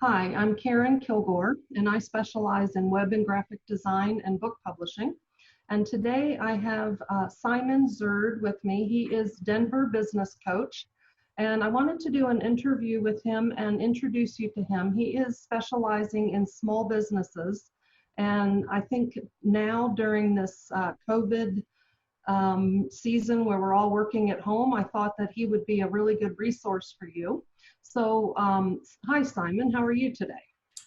Hi, I'm Keren Kilgore, and I specialize in web and graphic design and book publishing. And today I have Simon Zryd with me. He is Denver business coach, and I wanted to do an interview with him and introduce you to him. He is specializing in small businesses, and I think now during this COVID season where we're all working at home, I thought that he would be a really good resource for you. So, hi, Simon. How are you today?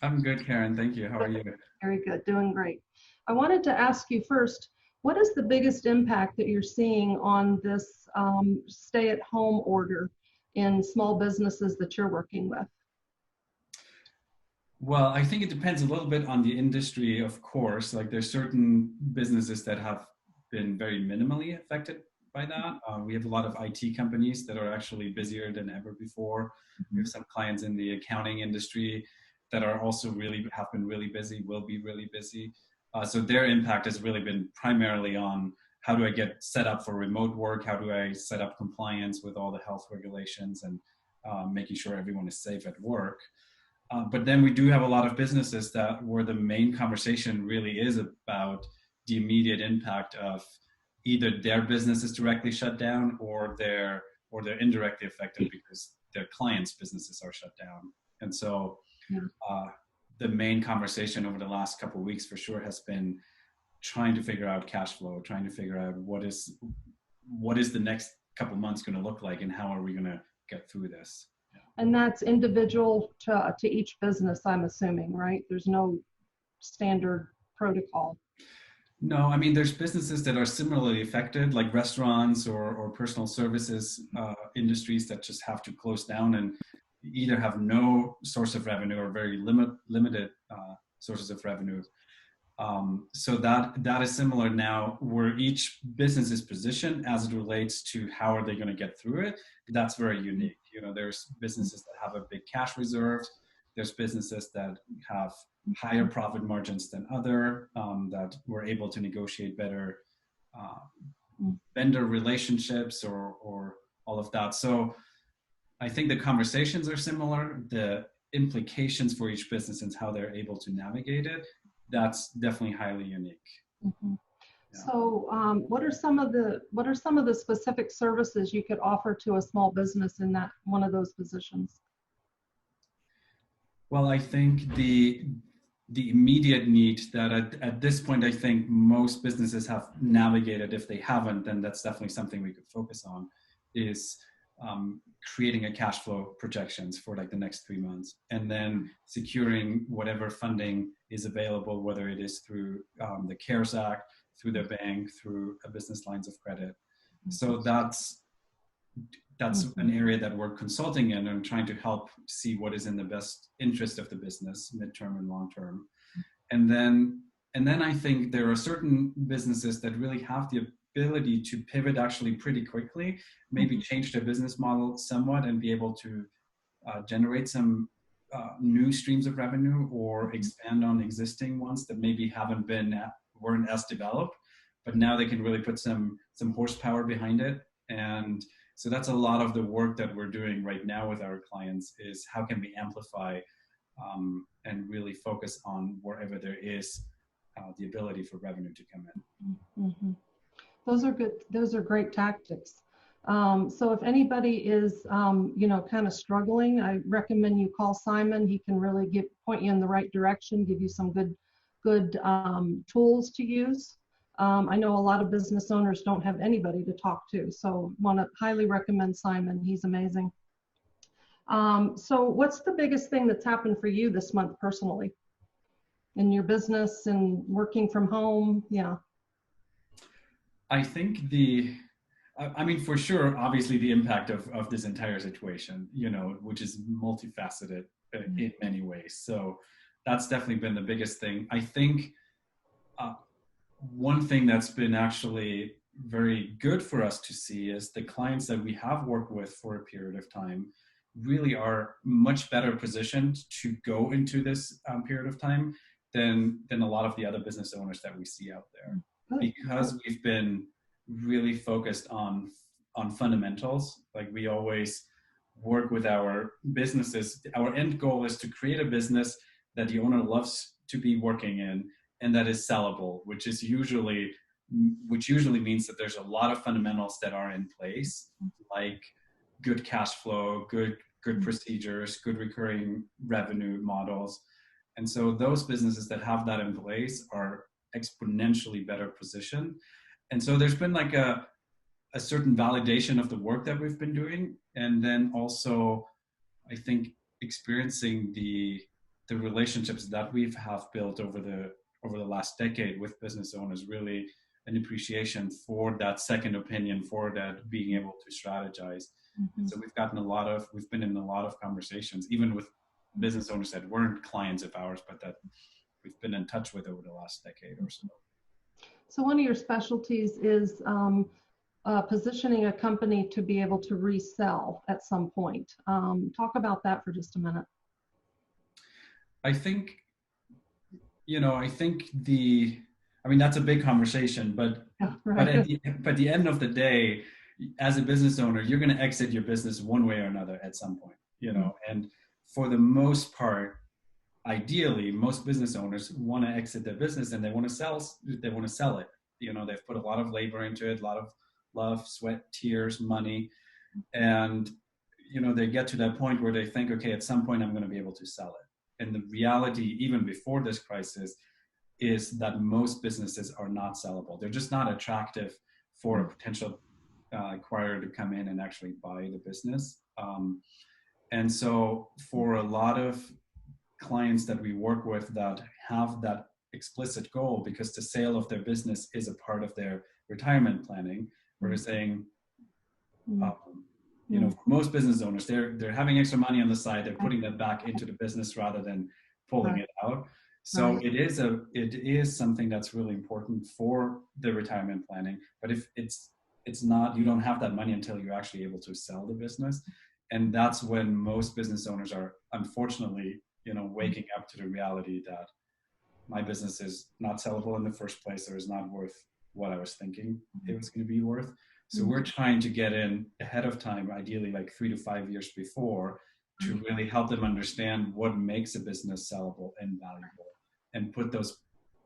I'm good, Karen. Thank you. How are you? Very good. Doing great. I wanted to ask you first, what is the biggest impact that you're seeing on this stay-at-home order in small businesses that you're working with? Well, I think it depends a little bit on the industry, of course. Like there's certain businesses that have been very minimally affected by that. We have a lot of IT companies that are actually busier than ever before. We have some clients in the accounting industry that are also have been really busy, will be really busy. So their impact has really been primarily on how do I get set up for remote work? How do I set up compliance with all the health regulations and making sure everyone is safe at work? But then we do have a lot of businesses where the main conversation really is about the immediate impact of either their business is directly shut down or they're indirectly affected because their clients' businesses are shut down. And so the main conversation over the last couple of weeks for sure has been trying to figure out cash flow, trying to figure out what is the next couple of months going to look like and how are we going to get through this. And that's individual to each business, I'm assuming, right? There's no standard protocol. No, I mean, there's businesses that are similarly affected, like restaurants or personal services industries that just have to close down and either have no source of revenue or very limited sources of revenue. So that is similar now, where each business is positioned as it relates to how are they going to get through it. That's very unique. You know, there's businesses that have a big cash reserve. There's businesses that have higher profit margins than other, that were able to negotiate better vendor relationships or all of that. So I think the conversations are similar. The implications for each business and how they're able to navigate it, that's definitely highly unique. Mm-hmm. Yeah. So what are some of the specific services you could offer to a small business in that one of those positions? Well, I think the immediate need that at this point, I think most businesses have navigated. If they haven't, then that's definitely something we could focus on, is creating a cash flow projections for like the next 3 months, and then securing whatever funding is available, whether it is through the CARES Act, through the bank, through a business lines of credit. So that's an area that we're consulting in and trying to help see what is in the best interest of the business, midterm and long term. And then I think there are certain businesses that really have the ability to pivot actually pretty quickly, maybe change their business model somewhat and be able to generate some new streams of revenue or expand on existing ones that maybe weren't as developed, but now they can really put some horsepower behind it. And so that's a lot of the work that we're doing right now with our clients, is how can we amplify and really focus on wherever there is the ability for revenue to come in. Mm-hmm. Those are good. Those are great tactics. So if anybody is, kind of struggling, I recommend you call Simon. He can really point you in the right direction, give you some good tools to use. I know a lot of business owners don't have anybody to talk to, so want to highly recommend Simon. He's amazing. So what's the biggest thing that's happened for you this month personally in your business and working from home? Yeah. I think for sure, obviously the impact of this entire situation, which is multifaceted in many ways. So that's definitely been the biggest thing. I think one thing that's been actually very good for us to see is the clients that we have worked with for a period of time really are much better positioned to go into this period of time than a lot of the other business owners that we see out there, because we've been really focused on fundamentals. Like we always work with our businesses, our end goal is to create a business that the owner loves to be working in and that is sellable, which usually means that there's a lot of fundamentals that are in place, like good cash flow, good procedures, good recurring revenue models. And so those businesses that have that in place are exponentially better positioned. And so there's been like a certain validation of the work that we've been doing. And then also, I think experiencing the relationships that we've have built over the last decade with business owners, really an appreciation for that second opinion, for that being able to strategize. Mm-hmm. So we've been in a lot of conversations, even with business owners that weren't clients of ours, but that we've been in touch with over the last decade or so. So one of your specialties is positioning a company to be able to resell at some point. Talk about that for just a minute. I think that's a big conversation, but yeah, right. but at the end of the day, as a business owner, you're going to exit your business one way or another at some point, and for the most part, ideally, most business owners want to exit their business and they want to sell it. They've put a lot of labor into it, a lot of love, sweat, tears, money. And, they get to that point where they think, okay, at some point I'm going to be able to sell it. And the reality, even before this crisis, is that most businesses are not sellable. They're just not attractive for a potential acquirer to come in and actually buy the business. And so for a lot of clients that we work with that have that explicit goal, because the sale of their business is a part of their retirement planning, we're saying, for most business owners, they're having extra money on the side, they're putting that back into the business rather than pulling it out. So it is something that's really important for the retirement planning. But if it's not, you don't have that money until you're actually able to sell the business. And that's when most business owners are, unfortunately, waking up to the reality that my business is not sellable in the first place, or is not worth what I was thinking it was going to be worth. So we're trying to get in ahead of time, ideally like 3 to 5 years before, to really help them understand what makes a business sellable and valuable, and put those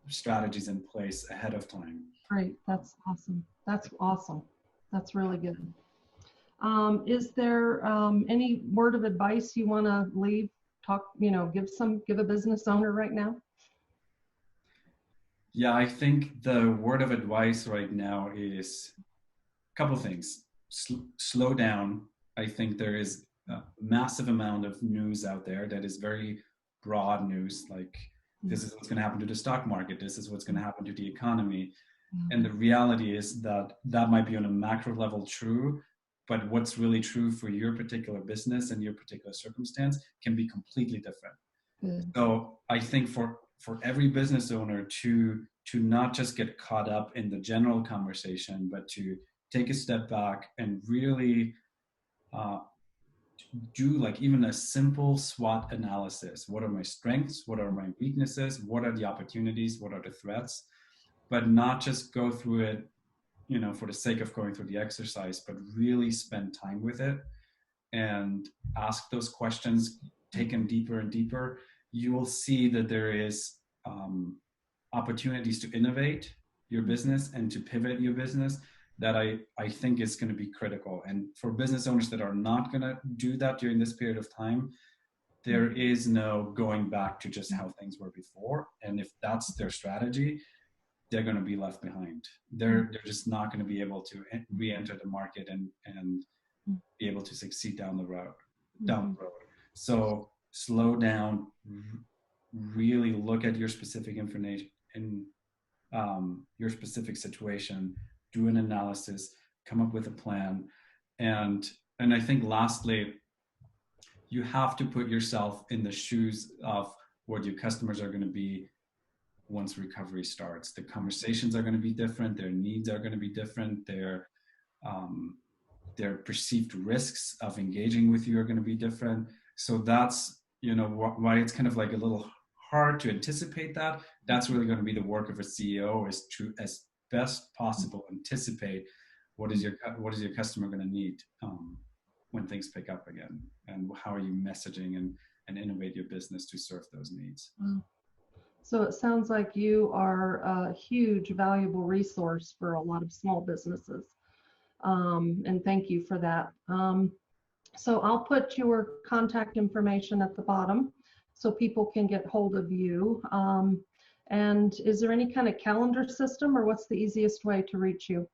strategies in place ahead of time. Great. That's awesome. That's really good. Is there any word of advice you want to leave? Give a business owner right now? Yeah, I think the word of advice right now is a couple things. Slow down. I think there is a massive amount of news out there that is very broad news, like this is what's going to happen to the stock market, this is what's going to happen to the economy. And the reality is that might be on a macro level true, but what's really true for your particular business and your particular circumstance can be completely different. So I think for every business owner to not just get caught up in the general conversation, but to take a step back and really do like even a simple SWOT analysis. What are my strengths? What are my weaknesses? What are the opportunities? What are the threats? But not just go through it, for the sake of going through the exercise, but really spend time with it and ask those questions, take them deeper and deeper. You will see that there is opportunities to innovate your business and to pivot your business that I think is going to be critical. And for business owners that are not going to do that during this period of time, there is no going back to just how things were before. And if that's their strategy, they're going to be left behind. They're just not going to be able to re-enter the market and be able to succeed down the road. So slow down, really look at your specific information and your specific situation, do an analysis, come up with a plan. And I think lastly, you have to put yourself in the shoes of what your customers are going to be once recovery starts. The conversations are going to be different. Their needs are going to be different. Their perceived risks of engaging with you are going to be different. So that's, why it's kind of like a little hard to anticipate that. That's really going to be the work of a CEO, is to, as best possible, anticipate what is your customer going to need. when things pick up again? And how are you messaging and innovate your business to serve those needs? Wow. So it sounds like you are a huge, valuable resource for a lot of small businesses. And thank you for that. So I'll put your contact information at the bottom so people can get hold of you. And is there any kind of calendar system, or what's the easiest way to reach you?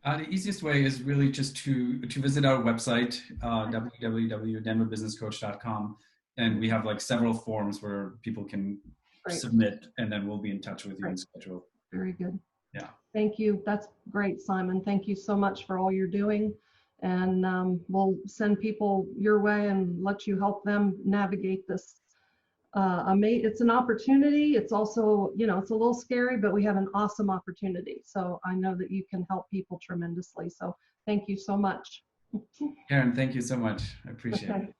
The easiest way is really just to visit our website, www.denverbusinesscoach.com. And we have like several forms where people can Great. submit, and then we'll be in touch with you Great. and schedule. Very good. Yeah. Thank you. That's great, Simon. Thank you so much for all you're doing. And we'll send people your way and let you help them navigate this. It's an opportunity. It's also, you know, it's a little scary, but we have an awesome opportunity. So I know that you can help people tremendously. So thank you so much. Karen, thank you so much. I appreciate it.